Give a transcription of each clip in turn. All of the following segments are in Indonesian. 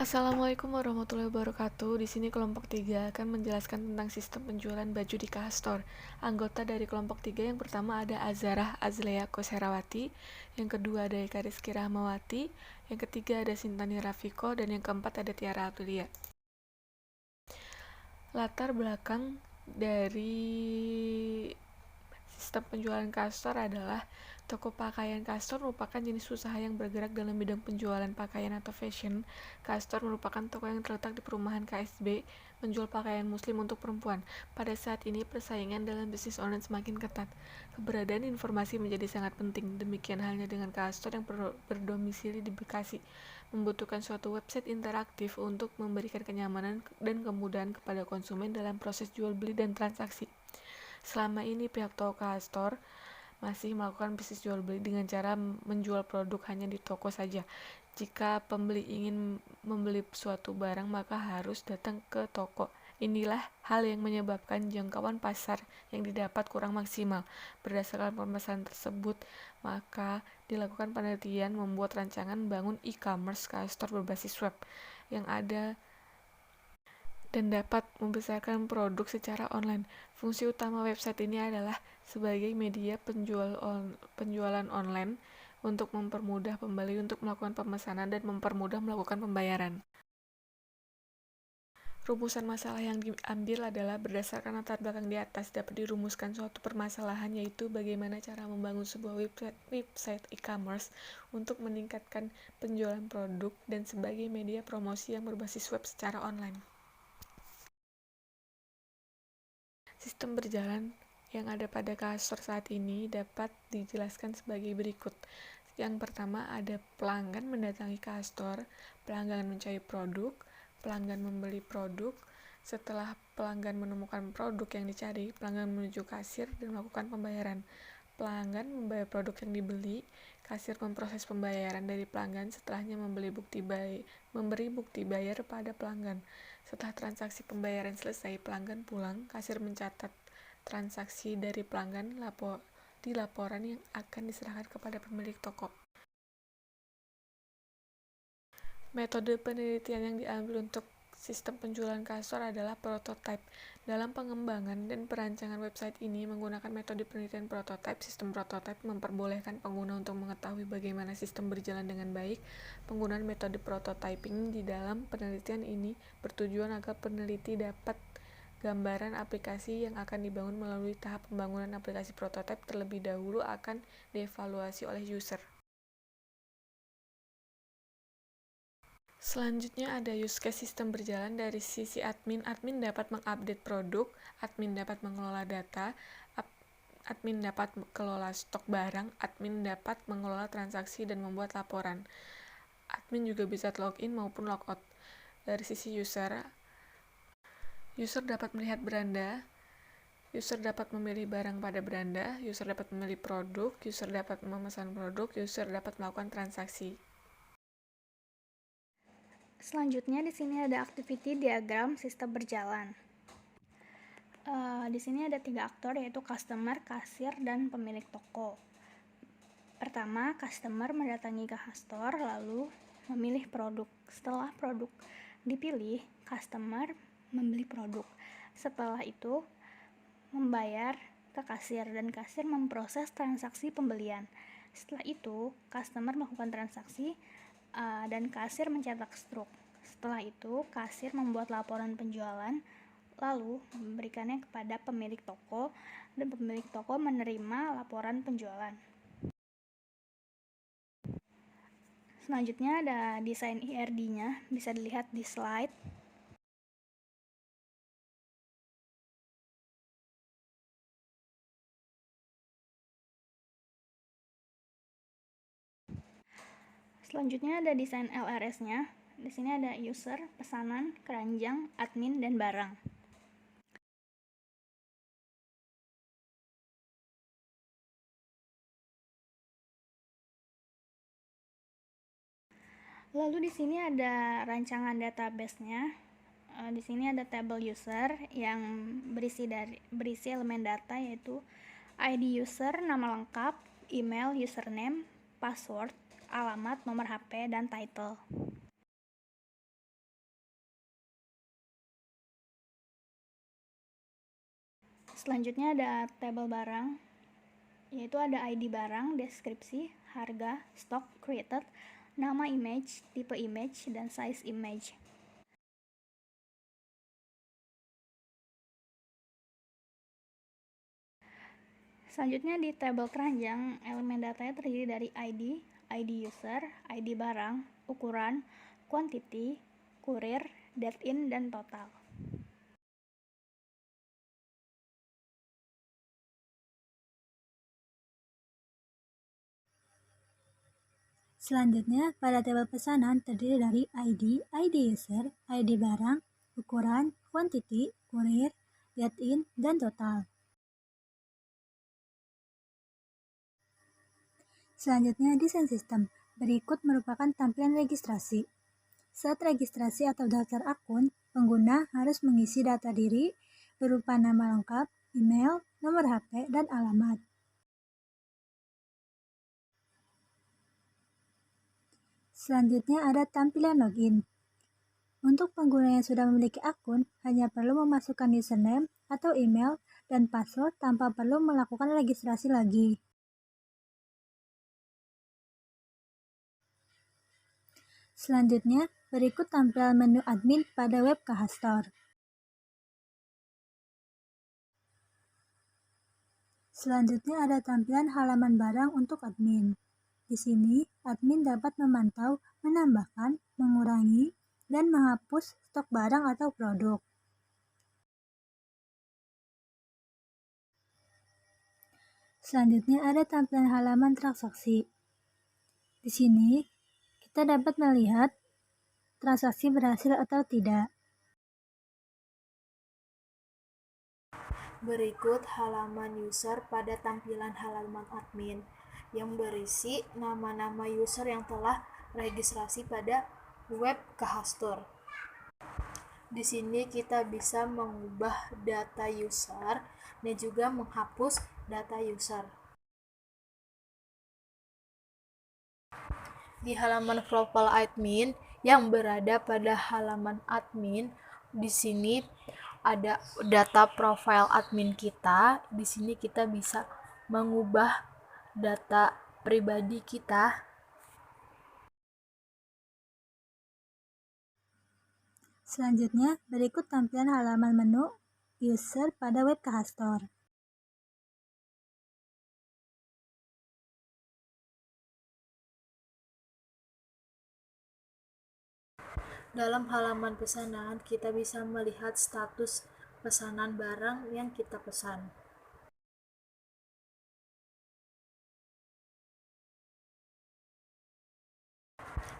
Assalamualaikum warahmatullahi wabarakatuh. Di sini kelompok 3 akan menjelaskan tentang sistem penjualan baju di Kastor. Anggota dari kelompok 3 yang pertama ada Azarah Azlea Koserawati, yang kedua ada Eka Rizky Rahmawati, yang ketiga ada Sintani Rafiko, dan yang keempat ada Tiara Aprilia. Latar belakang dari sistem penjualan Kastor adalah toko pakaian Kastor merupakan jenis usaha yang bergerak dalam bidang penjualan pakaian atau fashion. Kastor merupakan toko yang terletak di perumahan KSB, menjual pakaian muslim untuk perempuan. Pada saat ini persaingan dalam bisnis online semakin ketat. Keberadaan informasi menjadi sangat penting. Demikian halnya dengan Kastor yang berdomisili di Bekasi, membutuhkan suatu website interaktif untuk memberikan kenyamanan dan kemudahan kepada konsumen dalam proses jual beli dan transaksi. Selama ini pihak toko Kastor masih melakukan bisnis jual beli dengan cara menjual produk hanya di toko saja. Jika pembeli ingin membeli suatu barang maka harus datang ke toko. Inilah hal yang menyebabkan jangkauan pasar yang didapat kurang maksimal. Berdasarkan pemesanan tersebut, maka dilakukan penelitian membuat rancangan bangun e-commerce Kastor berbasis web yang ada dan dapat membesarkan produk secara online. Fungsi utama website ini adalah sebagai media penjualan online untuk mempermudah pembeli untuk melakukan pemesanan dan mempermudah melakukan pembayaran. Rumusan masalah yang diambil adalah berdasarkan latar belakang di atas dapat dirumuskan suatu permasalahan, yaitu bagaimana cara membangun sebuah website e-commerce untuk meningkatkan penjualan produk dan sebagai media promosi yang berbasis web secara online. Sistem berjalan yang ada pada Kastor saat ini dapat dijelaskan sebagai berikut. Yang pertama ada pelanggan mendatangi Kastor, pelanggan mencari produk, pelanggan membeli produk. Setelah pelanggan menemukan produk yang dicari, pelanggan menuju kasir dan melakukan pembayaran. Pelanggan membayar produk yang dibeli, kasir memproses pembayaran dari pelanggan, setelahnya memberi bukti bayar pada pelanggan. Setelah transaksi pembayaran selesai, pelanggan pulang, kasir mencatat transaksi dari pelanggan di laporan yang akan diserahkan kepada pemilik toko. Metode penelitian yang diambil untuk sistem penjualan Kastor adalah prototype. Dalam pengembangan dan perancangan website ini menggunakan metode penelitian prototype. Sistem prototype memperbolehkan pengguna untuk mengetahui bagaimana sistem berjalan dengan baik. Penggunaan metode prototyping di dalam penelitian ini bertujuan agar peneliti dapat gambaran aplikasi yang akan dibangun melalui tahap pembangunan aplikasi prototype terlebih dahulu akan dievaluasi oleh user. Selanjutnya ada use case sistem berjalan dari sisi admin. Admin dapat mengupdate produk, admin dapat mengelola data, admin dapat mengelola stok barang, admin dapat mengelola transaksi dan membuat laporan. Admin juga bisa login maupun logout. Dari sisi user dapat melihat beranda, user dapat memilih barang pada beranda, user dapat memilih produk, user dapat memesan produk, user dapat melakukan transaksi. Selanjutnya di sini ada activity diagram sistem berjalan. Di sini ada 3 aktor, yaitu customer, kasir, dan pemilik toko. Pertama, customer mendatangi ke Kastor lalu memilih produk. Setelah produk dipilih, customer membeli produk. Setelah itu membayar ke kasir dan kasir memproses transaksi pembelian. Setelah itu, customer melakukan transaksi dan kasir mencetak struk. Setelah itu, kasir membuat laporan penjualan lalu memberikannya kepada pemilik toko dan pemilik toko menerima laporan penjualan. Selanjutnya ada desain IRD-nya, bisa dilihat di slide. Selanjutnya ada desain LRS-nya. Di sini ada user, pesanan, keranjang, admin, dan barang. Lalu di sini ada rancangan database-nya. Di sini ada table user yang berisi elemen data, yaitu ID user, nama lengkap, email, username, password, alamat, nomor HP, dan title. Selanjutnya ada tabel barang, yaitu ada ID barang, deskripsi, harga, stok, created, nama image, tipe image, dan size image. Selanjutnya di tabel keranjang, elemen datanya terdiri dari ID, ID user, ID barang, ukuran, quantity, kurir, date in, dan total. Selanjutnya, pada tabel pesanan terdiri dari ID, ID user, ID barang, ukuran, quantity, kurir, date in, dan total. Selanjutnya, desain sistem. Berikut merupakan tampilan registrasi. Saat registrasi atau daftar akun, pengguna harus mengisi data diri berupa nama lengkap, email, nomor HP, dan alamat. Selanjutnya ada tampilan login. Untuk pengguna yang sudah memiliki akun, hanya perlu memasukkan username atau email dan password tanpa perlu melakukan registrasi lagi. Selanjutnya, berikut tampilan menu admin pada web Kahastor. Selanjutnya ada tampilan halaman barang untuk admin. Di sini, admin dapat memantau, menambahkan, mengurangi, dan menghapus stok barang atau produk. Selanjutnya ada tampilan halaman transaksi. Di sini, kita dapat melihat transaksi berhasil atau tidak. Berikut halaman user pada tampilan halaman admin yang berisi nama-nama user yang telah registrasi pada web Kahastor. Di sini kita bisa mengubah data user dan juga menghapus data user. Di halaman profile admin yang berada pada halaman admin, di sini ada data profile admin kita. Di sini kita bisa mengubah data pribadi kita. Selanjutnya, berikut tampilan halaman menu user pada web Kahastor. Dalam halaman pesanan, kita bisa melihat status pesanan barang yang kita pesan.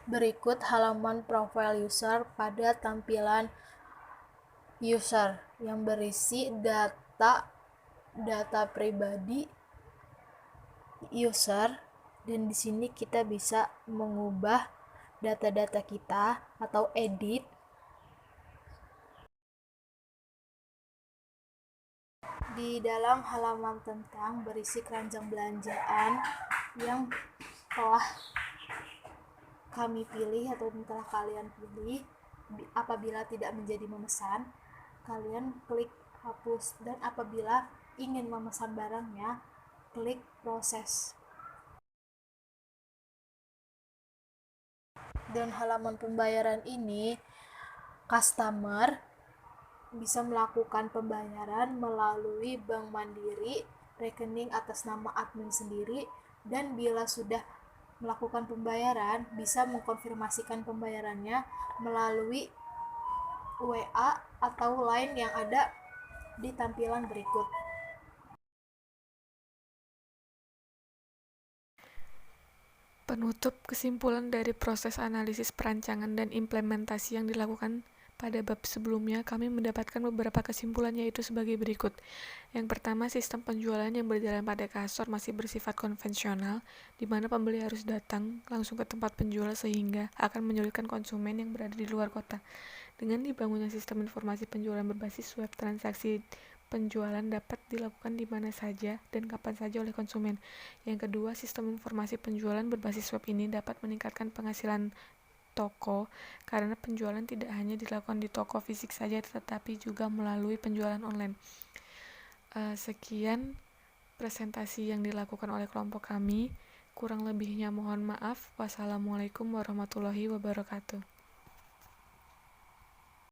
Berikut halaman profile user pada tampilan user yang berisi data pribadi user, dan di sini kita bisa mengubah data-data kita atau edit. Di dalam halaman tentang berisi keranjang belanjaan yang telah kami pilih atau telah kalian pilih. Apabila tidak menjadi memesan, kalian klik hapus, dan apabila ingin memesan barangnya, klik proses. Dan halaman pembayaran ini, customer bisa melakukan pembayaran melalui Bank Mandiri, rekening atas nama admin sendiri, dan bila sudah melakukan pembayaran, bisa mengkonfirmasikan pembayarannya melalui WA atau Line yang ada di tampilan berikut. Penutup kesimpulan dari proses analisis perancangan dan implementasi yang dilakukan pada bab sebelumnya, kami mendapatkan beberapa kesimpulan, yaitu sebagai berikut. Yang pertama, sistem penjualan yang berjalan pada Kahastor masih bersifat konvensional, di mana pembeli harus datang langsung ke tempat penjual sehingga akan menyulitkan konsumen yang berada di luar kota. Dengan dibangunnya sistem informasi penjualan berbasis web, transaksi penjualan dapat dilakukan di mana saja dan kapan saja oleh konsumen. Yang kedua, sistem informasi penjualan berbasis web ini dapat meningkatkan penghasilan toko karena penjualan tidak hanya dilakukan di toko fisik saja tetapi juga melalui penjualan online. Sekian presentasi yang dilakukan oleh kelompok kami. Kurang lebihnya mohon maaf. Wassalamualaikum warahmatullahi wabarakatuh.